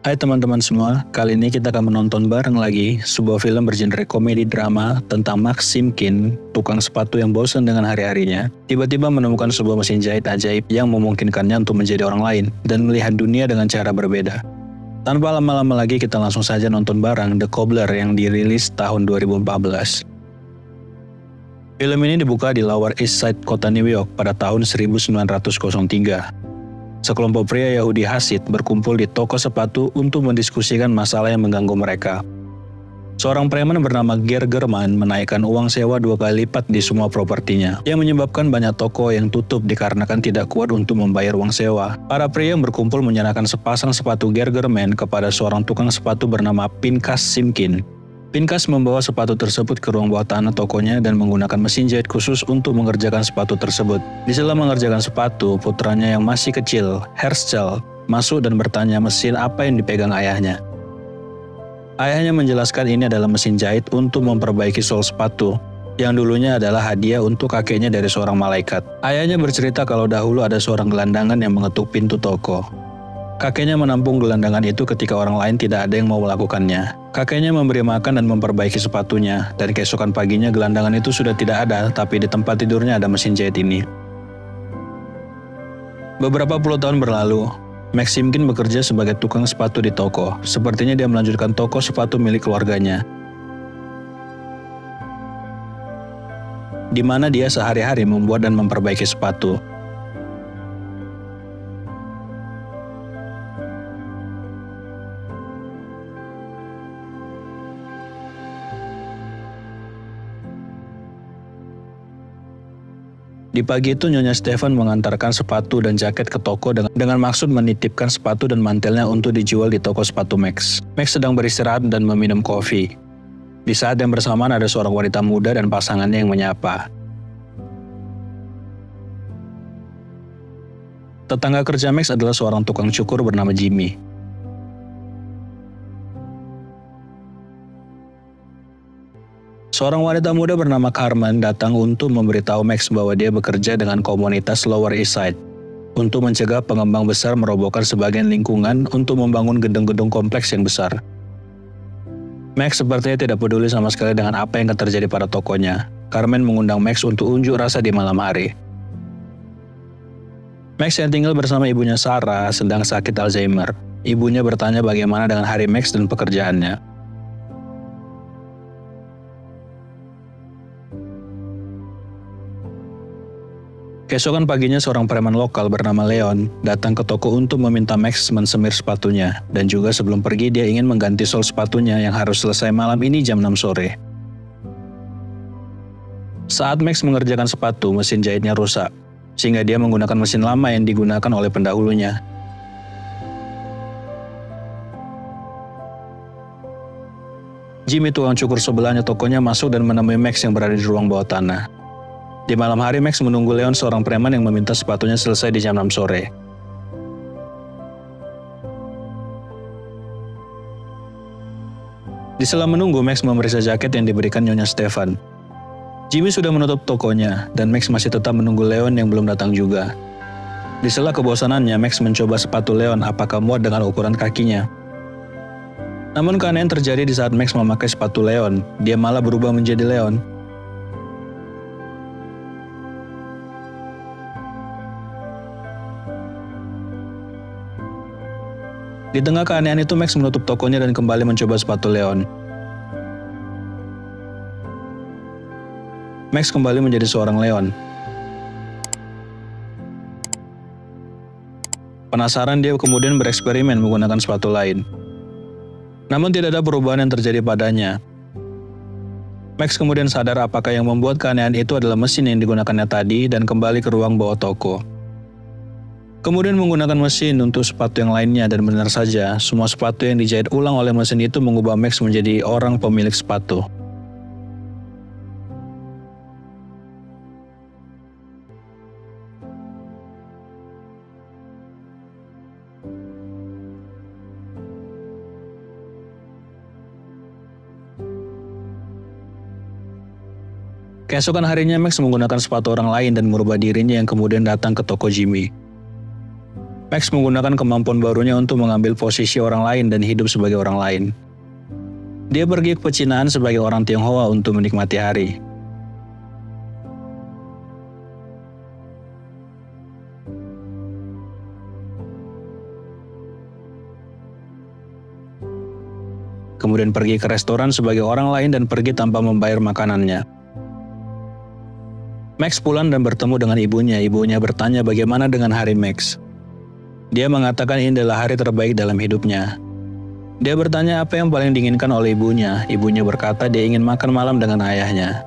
Hai teman-teman semua, kali ini kita akan menonton bareng lagi sebuah film bergenre komedi drama tentang Max Simkin, tukang sepatu yang bosan dengan hari-harinya, tiba-tiba menemukan sebuah mesin jahit ajaib yang memungkinkannya untuk menjadi orang lain dan melihat dunia dengan cara berbeda. Tanpa lama-lama lagi kita langsung saja nonton bareng The Cobbler yang dirilis tahun 2014. Film ini dibuka di Lower East Side kota New York pada tahun 1903. Sekelompok pria Yahudi Hasid berkumpul di toko sepatu untuk mendiskusikan masalah yang mengganggu mereka. Seorang preman bernama Ger German menaikkan uang sewa 2 kali lipat di semua propertinya, yang menyebabkan banyak toko yang tutup dikarenakan tidak kuat untuk membayar uang sewa. Para pria yang berkumpul menyerahkan sepasang sepatu Ger German kepada seorang tukang sepatu bernama Pinchas Simkin. Pinchas membawa sepatu tersebut ke ruang bawah tanah tokonya dan menggunakan mesin jahit khusus untuk mengerjakan sepatu tersebut. Di sela mengerjakan sepatu, putranya yang masih kecil, Herschel, masuk dan bertanya mesin apa yang dipegang ayahnya. Ayahnya menjelaskan ini adalah mesin jahit untuk memperbaiki sol sepatu, yang dulunya adalah hadiah untuk kakeknya dari seorang malaikat. Ayahnya bercerita kalau dahulu ada seorang gelandangan yang mengetuk pintu toko. Kakeknya menampung gelandangan itu ketika orang lain tidak ada yang mau melakukannya. Kakeknya memberi makan dan memperbaiki sepatunya, dan keesokan paginya gelandangan itu sudah tidak ada, tapi di tempat tidurnya ada mesin jahit ini. Beberapa puluh tahun berlalu, Max Simkin bekerja sebagai tukang sepatu di toko. Sepertinya dia melanjutkan toko sepatu milik keluarganya, di mana dia sehari-hari membuat dan memperbaiki sepatu. Di pagi itu Nyonya Stefan mengantarkan sepatu dan jaket ke toko dengan maksud menitipkan sepatu dan mantelnya untuk dijual di toko sepatu Max. Max sedang beristirahat dan meminum kopi. Di saat yang bersamaan ada seorang wanita muda dan pasangannya yang menyapa. Tetangga kerja Max adalah seorang tukang cukur bernama Jimmy. Seorang wanita muda bernama Carmen datang untuk memberitahu Max bahwa dia bekerja dengan komunitas Lower East Side untuk mencegah pengembang besar merobohkan sebagian lingkungan untuk membangun gedung-gedung kompleks yang besar. Max sepertinya tidak peduli sama sekali dengan apa yang akan terjadi pada tokonya. Carmen mengundang Max untuk unjuk rasa di malam hari. Max yang tinggal bersama ibunya Sarah sedang sakit Alzheimer. Ibunya bertanya bagaimana dengan hari Max dan pekerjaannya. Keesokan paginya seorang preman lokal bernama Leon datang ke toko untuk meminta Max mensemir sepatunya, dan juga sebelum pergi dia ingin mengganti sol sepatunya yang harus selesai malam ini jam 6 sore. Saat Max mengerjakan sepatu, mesin jahitnya rusak, sehingga dia menggunakan mesin lama yang digunakan oleh pendahulunya. Jimmy, tukang cukur sebelahnya tokonya, masuk dan menemui Max yang berada di ruang bawah tanah. Di malam hari, Max menunggu Leon, seorang preman yang meminta sepatunya selesai di jam 6 sore. Di sela menunggu, Max memeriksa jaket yang diberikan Nyonya Stefan. Jimmy sudah menutup tokonya, dan Max masih tetap menunggu Leon yang belum datang juga. Di sela kebosanannya, Max mencoba sepatu Leon apakah muat dengan ukuran kakinya. Namun keanehan terjadi di saat Max memakai sepatu Leon, dia malah berubah menjadi Leon. Di tengah keanehan itu, Max menutup tokonya dan kembali mencoba sepatu Leon. Max kembali menjadi seorang Leon. Penasaran, dia kemudian bereksperimen menggunakan sepatu lain. Namun tidak ada perubahan yang terjadi padanya. Max kemudian sadar apakah yang membuat keanehan itu adalah mesin yang digunakannya tadi dan kembali ke ruang bawah toko. Kemudian menggunakan mesin untuk sepatu yang lainnya, dan benar saja, semua sepatu yang dijahit ulang oleh mesin itu mengubah Max menjadi orang pemilik sepatu. Keesokan harinya, Max menggunakan sepatu orang lain dan merubah dirinya yang kemudian datang ke toko Jimmy. Max menggunakan kemampuan barunya untuk mengambil posisi orang lain dan hidup sebagai orang lain. Dia pergi ke pecinaan sebagai orang Tionghoa untuk menikmati hari. Kemudian pergi ke restoran sebagai orang lain dan pergi tanpa membayar makanannya. Max pulang dan bertemu dengan ibunya. Ibunya bertanya bagaimana dengan hari Max. Dia mengatakan ini adalah hari terbaik dalam hidupnya. Dia bertanya apa yang paling diinginkan oleh ibunya. Ibunya berkata dia ingin makan malam dengan ayahnya.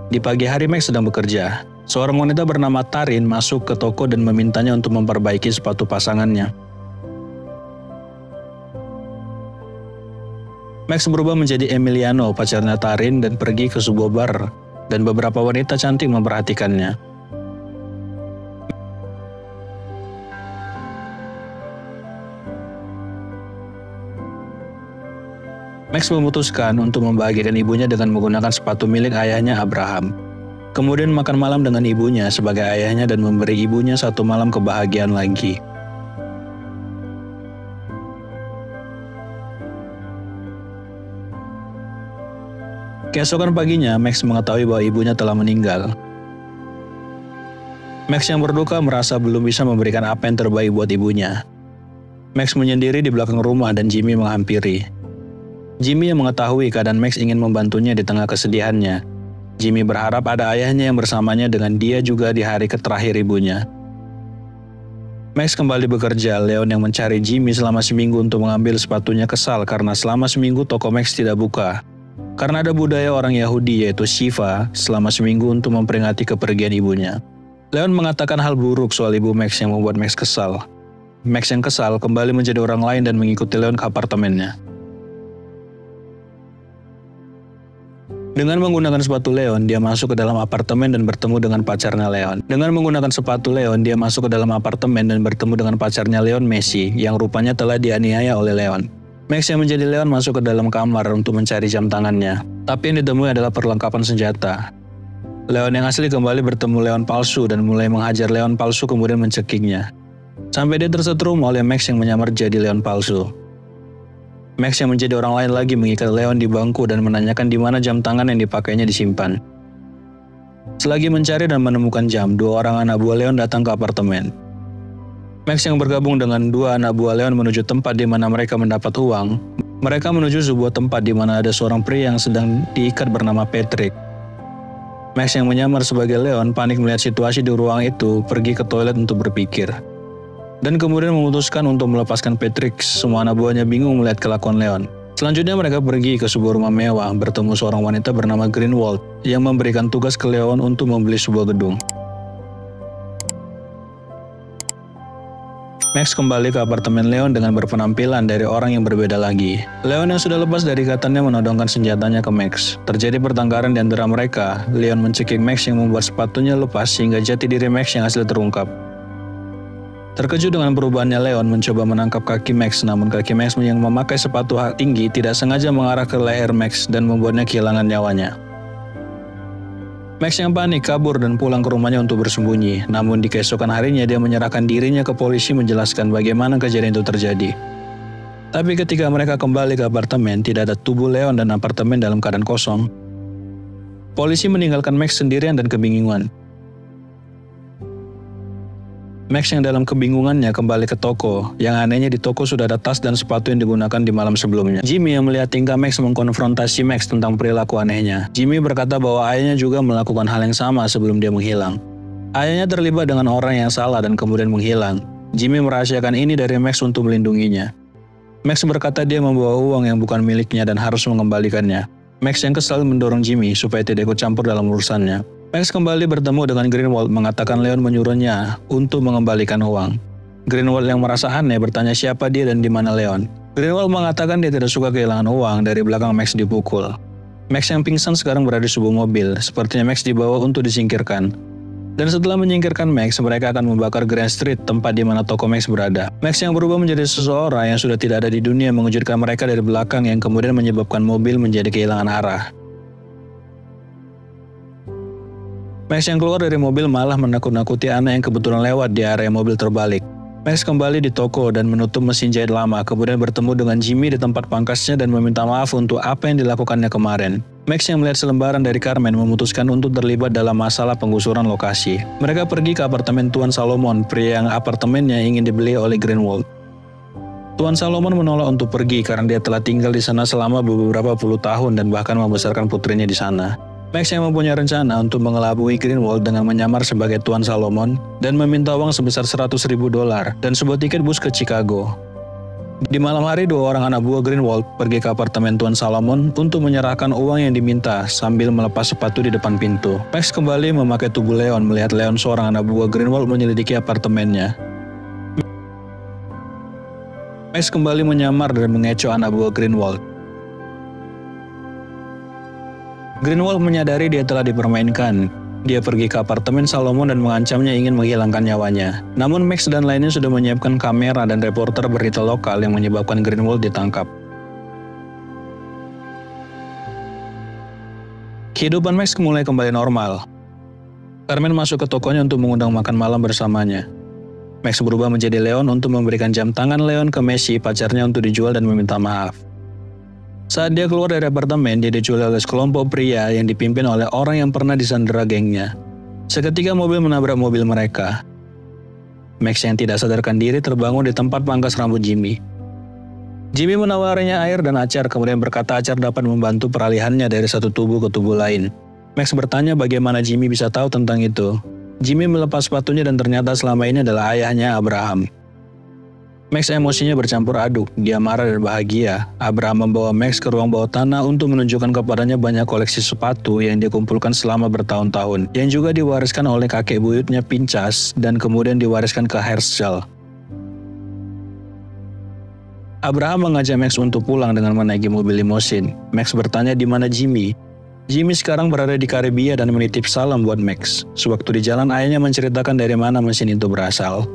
Di pagi hari Max sedang bekerja. Seorang wanita bernama Tarin masuk ke toko dan memintanya untuk memperbaiki sepatu pasangannya. Max berubah menjadi Emiliano, pacarnya Tarin, dan pergi ke sebuah bar, dan beberapa wanita cantik memperhatikannya. Max memutuskan untuk membahagiakan ibunya dengan menggunakan sepatu milik ayahnya Abraham. Kemudian makan malam dengan ibunya sebagai ayahnya dan memberi ibunya satu malam kebahagiaan lagi. Keesokan paginya, Max mengetahui bahwa ibunya telah meninggal. Max yang berduka merasa belum bisa memberikan apa yang terbaik buat ibunya. Max menyendiri di belakang rumah dan Jimmy menghampiri. Jimmy yang mengetahui keadaan Max ingin membantunya di tengah kesedihannya. Jimmy berharap ada ayahnya yang bersamanya dengan dia juga di hari terakhir ibunya. Max kembali bekerja. Leon yang mencari Jimmy selama seminggu untuk mengambil sepatunya kesal karena selama seminggu toko Max tidak buka. Karena ada budaya orang Yahudi yaitu Shiva selama seminggu untuk memperingati kepergian ibunya. Leon mengatakan hal buruk soal ibu Max yang membuat Max kesal. Max yang kesal kembali menjadi orang lain dan mengikuti Leon ke apartemennya. Dengan menggunakan sepatu Leon, dia masuk ke dalam apartemen dan bertemu dengan pacarnya Leon. Dengan menggunakan sepatu Leon, dia masuk ke dalam apartemen dan bertemu dengan pacarnya Leon, Messi, yang rupanya telah dianiaya oleh Leon. Max yang menjadi Leon masuk ke dalam kamar untuk mencari jam tangannya, tapi yang ditemui adalah perlengkapan senjata. Leon yang asli kembali bertemu Leon palsu dan mulai menghajar Leon palsu kemudian mencekiknya. Sampai dia tersetrum oleh Max yang menyamar jadi Leon palsu. Max yang menjadi orang lain lagi mengikat Leon di bangku dan menanyakan di mana jam tangan yang dipakainya disimpan. Selagi mencari dan menemukan jam, dua orang anak buah Leon datang ke apartemen. Max yang bergabung dengan dua anak buah Leon menuju tempat di mana mereka mendapat uang. Mereka menuju sebuah tempat di mana ada seorang pria yang sedang diikat bernama Patrick. Max yang menyamar sebagai Leon panik melihat situasi di ruang itu, pergi ke toilet untuk berpikir. Dan kemudian memutuskan untuk melepaskan Patrick. Semua anak buahnya bingung melihat kelakuan Leon. Selanjutnya mereka pergi ke sebuah rumah mewah, bertemu seorang wanita bernama Greenwald yang memberikan tugas ke Leon untuk membeli sebuah gedung. Max kembali ke apartemen Leon dengan berpenampilan dari orang yang berbeda lagi. Leon yang sudah lepas dari ikatannya menodongkan senjatanya ke Max. Terjadi pertengkaran di antara mereka. Leon mencekik Max yang membuat sepatunya lepas sehingga jati diri Max yang asli terungkap. Terkejut dengan perubahannya, Leon mencoba menangkap kaki Max, namun kaki Max yang memakai sepatu tinggi tidak sengaja mengarah ke leher Max dan membuatnya kehilangan nyawanya. Max yang panik kabur dan pulang ke rumahnya untuk bersembunyi, namun di keesokan harinya dia menyerahkan dirinya ke polisi menjelaskan bagaimana kejadian itu terjadi. Tapi ketika mereka kembali ke apartemen, tidak ada tubuh Leon dan apartemen dalam keadaan kosong. Polisi meninggalkan Max sendirian dan kebingungan. Max yang dalam kebingungannya kembali ke toko. Yang anehnya di toko sudah ada tas dan sepatu yang digunakan di malam sebelumnya. Jimmy yang melihat tingkah Max mengkonfrontasi Max tentang perilaku anehnya. Jimmy berkata bahwa ayahnya juga melakukan hal yang sama sebelum dia menghilang. Ayahnya terlibat dengan orang yang salah dan kemudian menghilang. Jimmy merahasiakan ini dari Max untuk melindunginya. Max berkata dia membawa uang yang bukan miliknya dan harus mengembalikannya. Max yang kesal mendorong Jimmy supaya tidak ikut campur dalam urusannya. Max kembali bertemu dengan Greenwald mengatakan Leon menyuruhnya untuk mengembalikan uang. Greenwald yang merasa aneh bertanya siapa dia dan di mana Leon. Greenwald mengatakan dia tidak suka kehilangan uang. Dari belakang Max dipukul. Max yang pingsan sekarang berada di sebuah mobil. Sepertinya Max dibawa untuk disingkirkan. Dan setelah menyingkirkan Max, mereka akan membakar Grand Street, tempat di mana toko Max berada. Max yang berubah menjadi seseorang yang sudah tidak ada di dunia mengejutkan mereka dari belakang yang kemudian menyebabkan mobil menjadi kehilangan arah. Max yang keluar dari mobil malah menakut-nakuti Anna yang kebetulan lewat di area mobil terbalik. Max kembali di toko dan menutup mesin jahit lama, kemudian bertemu dengan Jimmy di tempat pangkasnya dan meminta maaf untuk apa yang dilakukannya kemarin. Max yang melihat selembaran dari Carmen memutuskan untuk terlibat dalam masalah penggusuran lokasi. Mereka pergi ke apartemen Tuan Salomon, pria yang apartemennya ingin dibeli oleh Greenwald. Tuan Salomon menolak untuk pergi karena dia telah tinggal di sana selama beberapa puluh tahun dan bahkan membesarkan putrinya di sana. Max yang mempunyai rencana untuk mengelabui Greenwald dengan menyamar sebagai Tuan Salomon dan meminta uang sebesar $100.000 dan sebuah tiket bus ke Chicago. Di malam hari, dua orang anak buah Greenwald pergi ke apartemen Tuan Salomon untuk menyerahkan uang yang diminta sambil melepas sepatu di depan pintu. Max kembali memakai tubuh Leon melihat Leon, seorang anak buah Greenwald, menyelidiki apartemennya. Max kembali menyamar dan mengecoh anak buah Greenwald. Greenwald menyadari dia telah dipermainkan. Dia pergi ke apartemen Salomon dan mengancamnya ingin menghilangkan nyawanya. Namun Max dan lainnya sudah menyiapkan kamera dan reporter berita lokal yang menyebabkan Greenwald ditangkap. Kehidupan Max mulai kembali normal. Carmen masuk ke tokonya untuk mengundang makan malam bersamanya. Max berubah menjadi Leon untuk memberikan jam tangan Leon ke Messi, pacarnya, untuk dijual dan meminta maaf. Saat dia keluar dari apartemen, dia diculik oleh sekelompok pria yang dipimpin oleh orang yang pernah disandera gengnya. Seketika mobil menabrak mobil mereka. Max yang tidak sadarkan diri terbangun di tempat pangkas rambut Jimmy. Jimmy menawarinya air dan acar, kemudian berkata acar dapat membantu peralihannya dari satu tubuh ke tubuh lain. Max bertanya bagaimana Jimmy bisa tahu tentang itu. Jimmy melepas sepatunya dan ternyata selama ini adalah ayahnya, Abraham. Max emosinya bercampur aduk, dia marah dan bahagia. Abraham membawa Max ke ruang bawah tanah untuk menunjukkan kepadanya banyak koleksi sepatu yang dia kumpulkan selama bertahun-tahun, yang juga diwariskan oleh kakek buyutnya Pinchas dan kemudian diwariskan ke Herschel. Abraham mengajak Max untuk pulang dengan menaiki mobil limosin. Max bertanya di mana Jimmy. Jimmy sekarang berada di Karibia dan menitip salam buat Max. Sewaktu di jalan, ayahnya menceritakan dari mana mesin itu berasal.